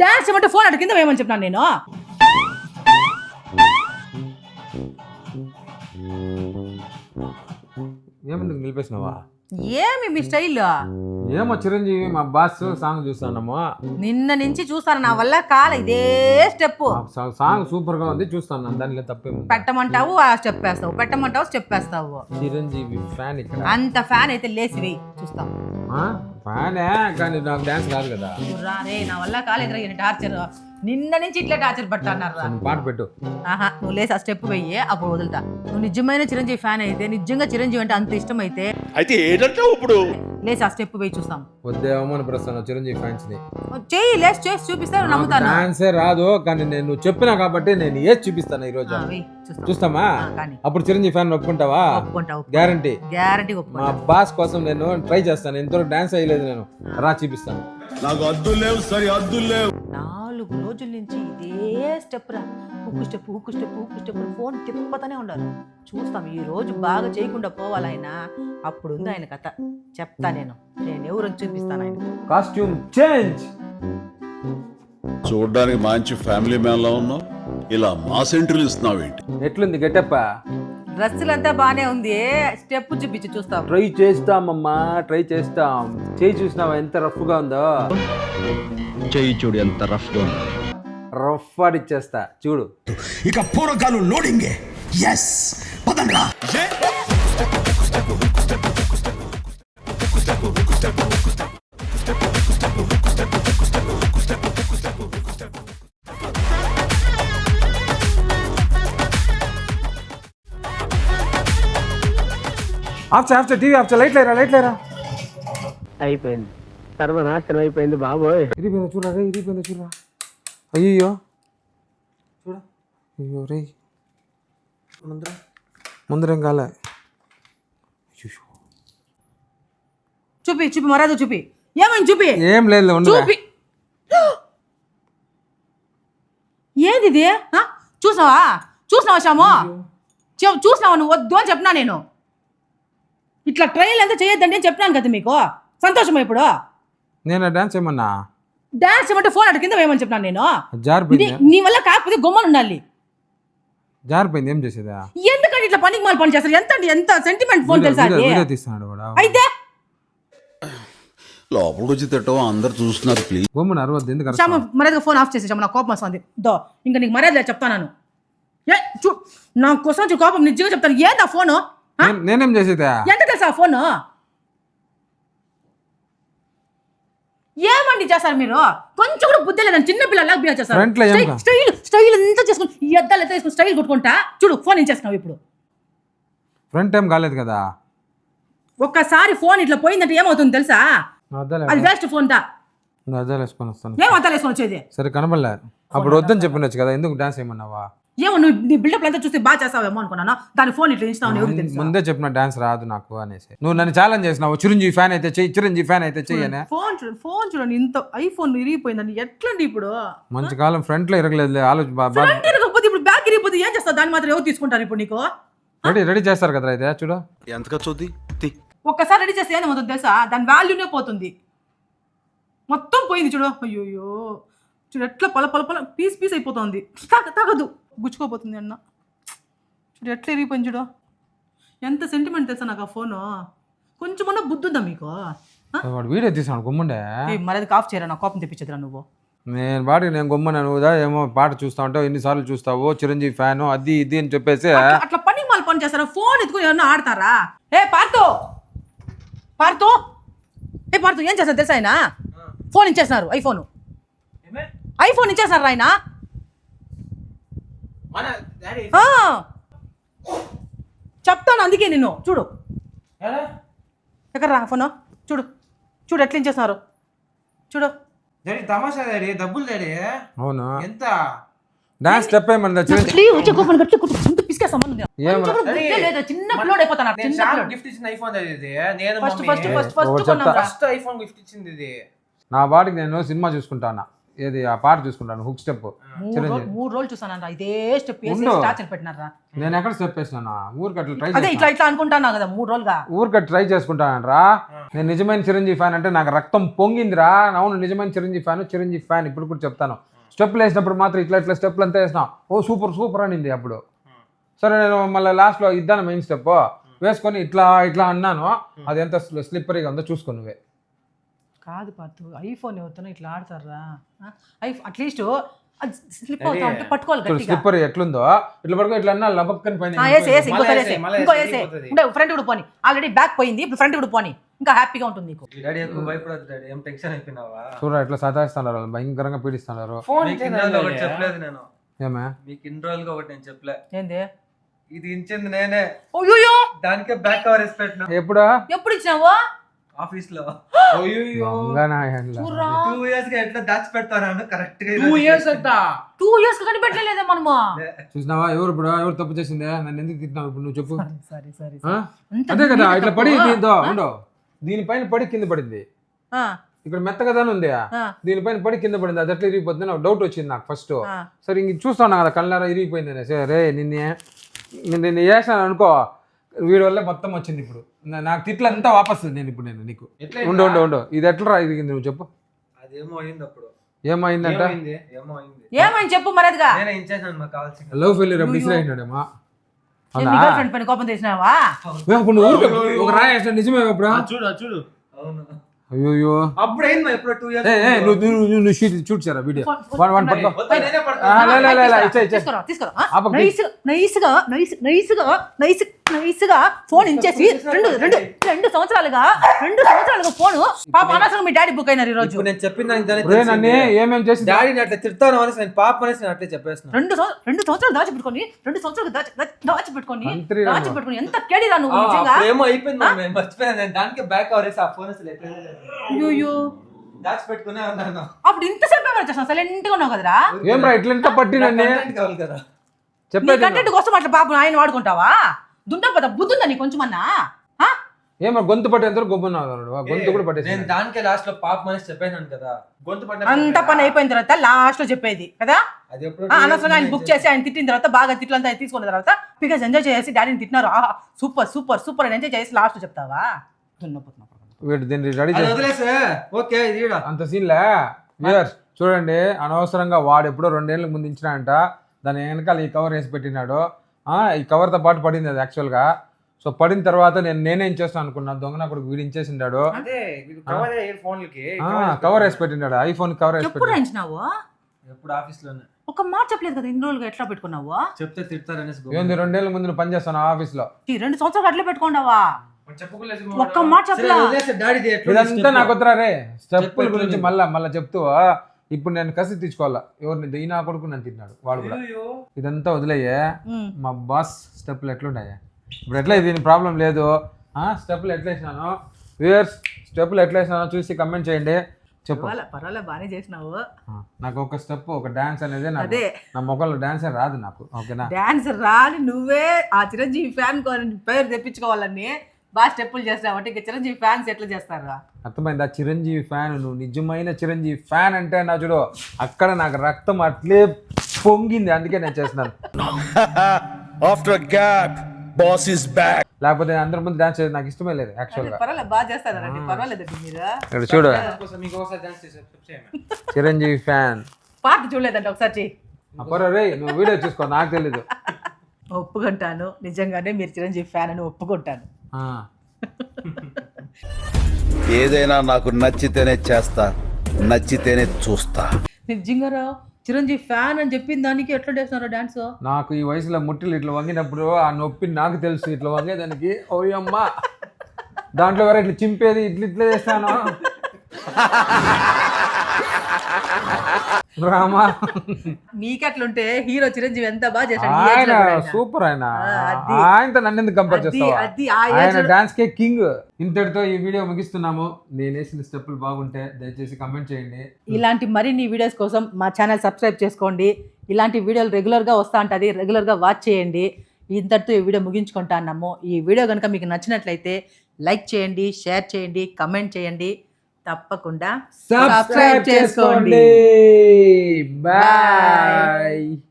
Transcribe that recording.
Dance చేయమంటే phone అటు కింద వేయమని చెప్పినాను నేను. ఏమందుకు నిలిపేసినావా? ఏమి మీ స్టైల్? ఏమో చిరంజీవి మా బాస్ సాంగ్ చూస్తానమ్మా. నిన్న నుంచి చూస్తాను, నా వల్ల కాల ఇదే స్టెప్. సాంగ్ సూపర్ గా ఉంది, చూస్తాను. దానిలో తప్పేమో. పెట్టమంటావు ఆ స్టెప్ వేస్తావు, పెట్టమంటావు స్టెప్ వేస్తావు. చిరంజీవి ఫ్యాన్ ఇక్కడ. అంత ఫ్యాన్ అయితే లేచి వేయి చూస్తాం. ఫ్యానే కానీ నాకు డాన్స్ రాదు కదా. రే నా వల్ల కాలేదు టార్చర్. నిన్న నుంచి ఇట్లా టార్చర్ పట్టన్నారు. పాట పెట్టు. ఆహా నువ్వు లేసి ఆ స్టెప్ వెయ్యి, అప్పుడు వదులుతా. నువ్వు నిజమైన చిరంజీవి ఫ్యాన్ అయితే, నిజంగా చిరంజీవి అంటే అంత ఇష్టం అయితే ఇప్పుడు లేసి ఆ స్టెప్ వెయ్యి చూస్తాం. వద్దే అవమాన ప్రస్తాను చిరంజీవి ఫ్యాన్స్ ని. చెయ్యి లేసి చేసి చూపిస్తాను, నమ్ముతాను. డాన్సే రాదు కానీ నేను చెప్పినా కాబట్టి నేను ఏది చూపిస్తాను ఈ రోజు. చూస్తామా? అప్పుడు చిరంజీవి ఫ్యాన్ ఒప్పుకుంటావా? Guarantee guarantee. మా బాస్ కోసం నేను ట్రై చేస్తాను. ఎంతవరకు డాన్స్ అయ్యలేదు నేను. రా చూపిస్తాను. నాకు అద్దులు లేవు, సరి అద్దులు లేవు. 4 రోజుల నుంచి ఇదే స్టెప్ రా, hook step hook step hook step. Phone తిప్పతానే ఉండాలి. చూస్తాం ఈ రోజు బాగా చేయకుండా పోవాలయన. అప్పుడు ఉంది ఆయన కథ, చెప్తా నేను ఎవరని చూపిస్తాను ఆయన. Costume change. చూడడానికి మంచి ఫ్యామిలీ మ్యాన్ లా ఉన్నావు, ఇలా మాస్ ఎంట్రీలు ఇస్తున్నావు ఏంటి? ఎట్లుంది గెటప్? డ్రెస్సులంతా బానే ఉంది, స్టెప్ చూపించి చూస్తాం. ట్రై చేస్తామమ్మా, ట్రై చేస్తాం. చేయి చూసినావా ఎంత రఫ్ గా ఉందో? చెయ్యి చూడు ఎంత రఫ్ గా ఉందో. రఫ్ ఆడిచ్చేస్తా చూడు. ఇక పూరకాలు లోడింగే. yes పదండ్రా. ఆఫ్ టీవీ ఆఫ్ లైట్ లేరా. అయిపోయింది, సర్వనాశనం అయిపోయింది బాబోయ్. ఇరిపోయిందా చూడరా. అయ్యో చూడ. అయ్యో రే ముందరేం కాలే. చూపి మరాదు చూపి. ఏమైంది చూపి. ఏం లేదు చూపి. ఏది ఇది? చూసినావా శ్యాము? చూసినావా నువ్వు? వద్దు అని చెప్పినా నేను. ఇట్లా ట్రైల్ అంతా చేయొద్దండి అని చెప్పినాను కదా మీకు. సంతోషమా ఇప్పుడు? నేను డాన్స్ ఏమన్నా? డాన్స్ ఏమంటే ఫోన్ అటు కింద వేయమని చెప్పినాను నేను. జారిపోయింది. నీ వల్ల కాకపోతే గొమ్మలు ఉండాలి. జారిపోయింది, ఏం చేసేదా? ఎందుకంటే ఇట్లా పనికి మాల పని చేస్తారు? ఎంత సెంటిమెంట్ ఫోన్ తెలుసా? అయితే లోపలికి వచ్చి తిట్టం, అందరు చూస్తున్నారు. ప్లీజ్ గమ్మున అరవద్దు. ఎందుకు శ్యామ మర్యాదగా ఫోన్ ఆఫ్ చేసేసాము, నా కోపం వస్తుంది. ఇంకా నీకు మర్యాద చెప్తాను. నా కోసం కోపం నిజంగా చెప్తాను. ఏందా ఫోను? నేనేం చేసేదా? ఎంత తెలుసా ఫోను? ఏమండి చేస్తారు మీరు? కొంచెం కూడా బుద్ధి లేదని చిన్న పిల్లలా బిహేవ్ చేస్తారు. స్టైల్ ఎంత చేసుకుని ఎద్దాలు ఎంత చేసుకుని స్టైల్ కొట్టుకుంటా చూడు. ఫోన్ ఏం చేస్తున్నావు ఇప్పుడు? ఫ్రంట్ టైం కాలేదు కదా. ఒక్కసారి ఫోన్ ఇట్లా పోయిందంటే ఏమవుతుంది తెలుసా? అది వేస్ట్ ఫోన్ దా. అద్దాలు వేసుకొని వస్తాను. ఏం అద్దాలు వేసుకొని వచ్చేది? సరే కనబడలే. అప్పుడు వద్దని చెప్పినచ్చు కదా, ఎందుకు డాన్స్ ఏమన్నావా? ఏమో నువ్వు నీ బిల్డప్ అంతా చూస్తే బాగా చేస్తావేమో అనుకున్నాను. దాని ఫోన్ ఇట్లా ఇస్తావు. ముందే చెప్పిన డాన్స్ రాదు నాకు అనేసి. నువ్వు నన్ను ఛాలెంజ్ చేసినావు. చిరంజీవి ఫ్యాన్ అయితే చెయ్యి, చిరంజీవి ఫ్యాన్ అయితే చెయ్యనే. ఫోన్ చూడండి, ఇంత ఐఫోన్ ఇరిగిపోయిందండి. ఎట్లండి ఇప్పుడు? మంచి కాలం ఫ్రంట్ లో ఇరగలేదు. ఇరగకపోతే ఇప్పుడు బ్యాక్ ఇరిగిపోతే ఏం చేస్తావు? దాని మాత్రం ఎవరు తీసుకుంటారు ఇప్పుడు నీకు? రెడీ చేస్తారు కదా అయితే చూడు. ఎంతగా చూద్ది ఒక్కసారి రెడీ చేస్తే ఏమవుతుంది తెలుసా? దాని వాల్యూనే పోతుంది, మొత్తం పోయింది చూడు. అయ్యోయ్యో చూడు ఎట్లా పల పీస్ అయిపోతుంది. తాగదు, గుచ్చుకోపోతుంది అన్న. చూడు ఎట్లా ఇరిగిపోయింది చూడు. ఎంత సెంటిమెంట్ తెలుసా నాకు ఆ ఫోను. కొంచెమన్నా బుద్ధి ఉందా మీకు? వాడు వీడియో తీసాను గుమ్మండే. మరి ఆఫ్ చేయరా, నా కోపం తెప్పించదురా నువ్వు. నేను గొమ్మన నువ్వుదా ఏమో పాట చూస్తా ఉంటావు, ఎన్నిసార్లు చూస్తావు చిరంజీవి ఫ్యాను అది ఇది అని చెప్పేసి అట్లా పని మాలు పని చేస్తారా? ఫోన్ ఎత్తుకుని ఏమన్నా ఆడతారా? పార్తో ఏం చేస్తారు తెలుసా? ఆయన ఫోన్ ఇచ్చేస్తున్నారు. ఐఫోన్ ఇచ్చేస్తున్నారు ఆయన. చెప్తాను అందుకే నేను. చూడు ఎక్కడ రా ఫోన్. చూడు ఎట్లా ఇచ్చేస్తున్నారు చూడు. తమాషా డాడీ, డబ్బులు డాడీ. అవును ఎంత డాన్స్ స్టెప్ ఏమన్నా చిన్న పిల్లోడు అయిపోతాను. గిఫ్ట్ ఇచ్చిన ఐఫోన్ ఇది. నేను ఫస్ట్ ఐఫోన్ గిఫ్ట్ ఇచ్చింది ఇది. నా వాడికి నేను సినిమా చూసుకుంటానా. ఏది ఆ పాట చూసుకుంటాను హుక్ స్టెప్ చిరంజీవి 3 రోజులు చూసాను ఇదే స్టెప్ ఉండు. టార్చర్ పెట్టినారా నేను ఎక్కడ స్టెప్ వేసినా ఊరికి అట్లా ట్రై అదే ఇట్లా అనుకుంటానా కదా 3 రోజులుగా ఊరికి ట్రై చేసుకుంటానరా. నేను నిజమైన చిరంజీవి ఫ్యాన్ అంటే నాకు రక్తం పొంగిందిరా. అవును నిజమైన చిరంజీవి ఫ్యాన్ ఇప్పుడు కూడా చెప్తాను. స్టెప్లు వేసినప్పుడు మాత్రం ఇట్లా స్టెప్లు అంతా వేసినా ఓ సూపర్ అనింది అప్పుడు. సరే నేను మళ్ళీ లాస్ట్లో ఇద్దాను మెయిన్ స్టెప్ వేసుకొని ఇట్లా అన్నాను. అది ఎంత స్లిప్పరీగా ఉందో చూసుకో నువ్వే. కాదు పాతు ఐఫోన్ ఎవరితోనో ఇట్లా ఆడతారా అట్లీస్ట్ స్లిప్ అవుతా అంటే పట్టుకోవాలి గట్టిగా. స్లిప్పర్ ఎట్లుందో ఇట్లా పడుకో ఇట్లా అన్నా లబక్కని పైన ఫ్రంట్ కూడా పోని ఆల్రెడీ బ్యాక్ పోయింది ఇప్పుడు ఫ్రంట్ కూడా పోని ఇంకా హ్యాపీగా ఉంటుంది నీకు. డాడీ ఎక్కువ భయపడదు డాడీ, ఏం టెన్షన్ అయిపోయినావా? చూడ ఇట్లా సతాయిస్తున్నారు వాళ్ళు, భయంకరంగా పీడిస్తున్నారు. ఫోన్ ఒకటి చెప్పలేదు నేను ఏమే మీకు ఇన్ని రోజులుగా ఒకటి నేను చెప్పలే. ఏంది ఇది ఇచ్చింది నేనే, అయ్యో దానికే బ్యాక్ కవర్ వేసి పెట్టినా ఎప్పుడు ఇచ్చినావు ఆఫీస్ లో. దొంగ నాయన్ల. 2 years గా ఎట్లా దాచి పెడతాను కరెక్ట్ గా 2 years కనిపెట్టలేదే మనము. చూసినావా ఎవరు తప్పు చేసిందే? నన్ను ఎందుకు తిట్టినావు ఇప్పుడు నువ్వు చెప్పు. సరే ఆ? అదే కదా ఇట్లా పడి దీంతో ఉండవు దీనిపైన పడి కింద పడింది. ఇక్కడ మెత్తగదానే ఉంది దీనిపైన పడి కింద పడింది. అది ఎట్లా ఇరిగిపోతుంది నాకు డౌట్ వచ్చింది నాకు ఫస్ట్. సరే ఇంక చూస్తాను కదా కళ్ళారా ఇరిగిపోయింది అనేసి రే నిన్ను చేసాను అనుకో వీడి వల్ల మొత్తం వచ్చింది. ఇప్పుడు నాకు తిట్లు అంతా వాపస్ నేను ఇప్పుడు నీకు ఉండు ఇది ఎట్లా ఇరిగింది నువ్వు చెప్పు. అదేమో అయింది అప్పుడు. ఏమైందంట? ఏమైంది చెప్పు మరదిగా. నేనే ఇచ్చేసాను నాకు కావాల్సింది. లవ్ ఫెయిల్యూర్ అప్పుడు ఇసిరైనాడేమా ఫ్రెండ్ పైన కోపం చేసినావా? ఒక రాయి వేసిన నిజమే అప్పుడు. చూడు అవును అయ్యో అప్పుడు అయింది ఎప్పుడు 2 years నువ్వు చూడ్చారా వీడియో నైస్గా ఫోన్ ఇచ్చేసి రెండు సంవత్సరాలుగా ఫోన్ పాప అనవసరంగా మీ డాడీ బుక్ అయినారు ఈ రోజు. నేను చెప్పిన ఏమేం చేసి డాడీని అట్లా తిడతాను అనేసి నేను పాప అనేసి నేను అట్లే చెప్పేసిన. 2 సంవత్సరాలు దాచిపెట్టుకొని ఎంత కేడిరా నువ్వు నిజంగా. ఏమో అయిపోయింది నేను మర్చిపోయాను. నేను దానికి బ్యాక్ కవర్ వేసి ఆ ఫోన్ అసలు అయ్యో దాచి పెట్టుకునే ఉన్నాను. అప్పుడు ఇంతసేపు ఏమైనా చేస్తాను సైలెంట్ గా ఉన్నావు కదరా. ఏం రా ఇట్లంతా పట్టినండి కావాలి కదా చెప్పే కంటెంట్ కోసం అట్లా పాప ఆయన వాడుకుంటావా? దుండపోతా బుద్ధుందా నీ కొంచెమన్నా? ఏమో గొంతు పట్టేంత గొప్పన్నాడు గొంతు కూడా పట్టేసి. నేను దానికే లాస్ట్ లో పాప అనేసి చెప్పాను కదా. గొంతు పట్ట అంత పని అయిపోయిన తర్వాత లాస్ట్ లో చెప్పేది కదా. అది ఎప్పుడు అనవసరంగా ఆయన బుక్ చేసి ఆయన తిట్టిన తర్వాత బాగా తిట్లంతా తీసుకున్న తర్వాత బికాజ్ ఎంజాయ్ చేసి డాడీని తిట్టినారు సూపర్ అని ఎంజాయ్ చేసి లాస్ట్ చెప్తావా? వీడు దీన్ని రెడీ వదిలేసే ఓకే ఇది అంత సీన్లే వ్యూయర్స్ చూడండి. అనవసరంగా వాడు ఎప్పుడో 2 ఏళ్ళ ముందు ఇచ్చినాడంట. దాని వెనకాల ఈ కవర్ వేసి పెట్టినాడు. ఈ కవర్తో పాటు పడింది అది యాక్చువల్గా. సో పడిన తర్వాత నేనేం చేస్తాను అనుకున్నా దొంగ కొడుకు వీడు ఇచ్చేసిండాడు. కవర్ వేసి పెట్టినాడు ఐఫోన్ కవర్ వేసి పెట్టినాడు. ఎప్పుడు ఆఫీస్ లోనే ఒక మాట చెప్పలేదు కదా ఇన్ని రోజులుగా ఎట్లా పెట్టుకున్నావు? చెప్తే తిడతారనేసి. ఏంది 2 ఏళ్ళ ముందు పని చేస్తాను ఆఫీస్ లో 2 సంవత్సరాలు అట్లే పెట్టుకున్నావా? ఒక్క మాట చెప్పలేదు. ఇదంతా నాకు వద్దరా రే స్టెప్పుల గురించి మళ్ళా చెప్తూ ఇప్పుడు నేను కసి తెచ్చుకోవాలా ఎవరిని ఈ నా కొడుకు నన్ను తిన్నాడు వాడు కూడా. ఇదంతా వదిలేయే మా బాస్ స్టెప్పులు ఎట్లుంటాయా ఇప్పుడు ఎట్లా దీని ప్రాబ్లం లేదు. స్టెప్పులు ఎట్లా వేసినాను వ్యూయర్స్ స్టెప్పులు ఎట్లా వేసినానో చూసి కమెంట్ చేయండి. చెప్పు పర్వాలే బాగానే చేసినావు. నాకు ఒక స్టెప్ ఒక డాన్స్ అనేది నా మొక్కల్లో డాన్స్ రాదు నాకు. ఓకేనా డాన్స్ రాని నువ్వే ఆ చిరంజీవి ఫ్యాన్ పేరు తెప్పించుకోవాలని బాగా స్టెప్పులు చేస్తావు అంటే ఇంకా చిరంజీవి ఫ్యాన్స్ ఎట్లా చేస్తారా? అర్థమైందా? చిరంజీవి ఫ్యాన్ నువ్వు నిజమైన చిరంజీవి ఫ్యాన్ అంటే నా చూడు అక్కడ నాకు రక్తం అట్లే పొంగింది అందుకే నేను చేస్తున్నాను. After gap boss is back. లేకపోతే అందరి ముందు డాన్స్ చేయడం నాకు ఇష్టమే లేదు యాక్చువల్గా. పర్వాలేదు బాగా చేస్తారండి పర్వాలేదండి మీరు. ఇక్కడ చూడు చిరంజీవి ఫ్యాన్ పాట చూడలేదండి ఒకసారి రే నువ్వు వీడియో చూసుకో నాకు తెలీదు. ఒప్పుకుంటాను నిజంగానే మీరు చిరంజీవి ఫ్యాన్ అని ఒప్పుకుంటాను. ఏదైనా నాకు నచ్చితేనే చేస్తా, నచ్చితేనే చూస్తా. నిజంగా చిరంజీవి ఫ్యాన్ అని చెప్పిన దానికి ఎట్లా చేస్తున్నారో డాన్స్? నాకు ఈ వయసులో ముట్టలు ఇట్లా వంగినప్పుడు ఆ నొప్పి నాకు తెలుసు. ఇట్లా వంగేదానికి ఓయమ్మ దాంట్లో వరకు ఇట్లా చింపేది ఇట్లా చేస్తాను రామా. మీకట్లుంటే హీరో చిరంజీవి ఎంత బాగా చేశాడు. ఆయన సూపర్. ఆయనతో నన్ను ఎందుకు కంపేర్ చేస్తావా? ఆయన డాన్స్ కే కింగ్. ఇంతటితో ఈ వీడియో ముగిస్తున్నాము. నేను వేసిన స్టెప్పులు బాగుంటే దయచేసి కమెంట్ చేయండి. ఇలాంటి మరిన్ని వీడియోస్ కోసం మా ఛానల్ సబ్స్క్రైబ్ చేసుకోండి. ఇలాంటి వీడియోలు రెగ్యులర్గా వస్తూ ఉంటుంది, రెగ్యులర్గా వాచ్ చేయండి. ఇంతటితో ఈ వీడియో ముగించుకుంటా అన్నాము. ఈ వీడియో కనుక మీకు నచ్చినట్లయితే లైక్ చేయండి, షేర్ చేయండి, కమెంట్ చేయండి. తప్పకుండా సబ్స్క్రైబ్ చేసుకోండి. బాయ్.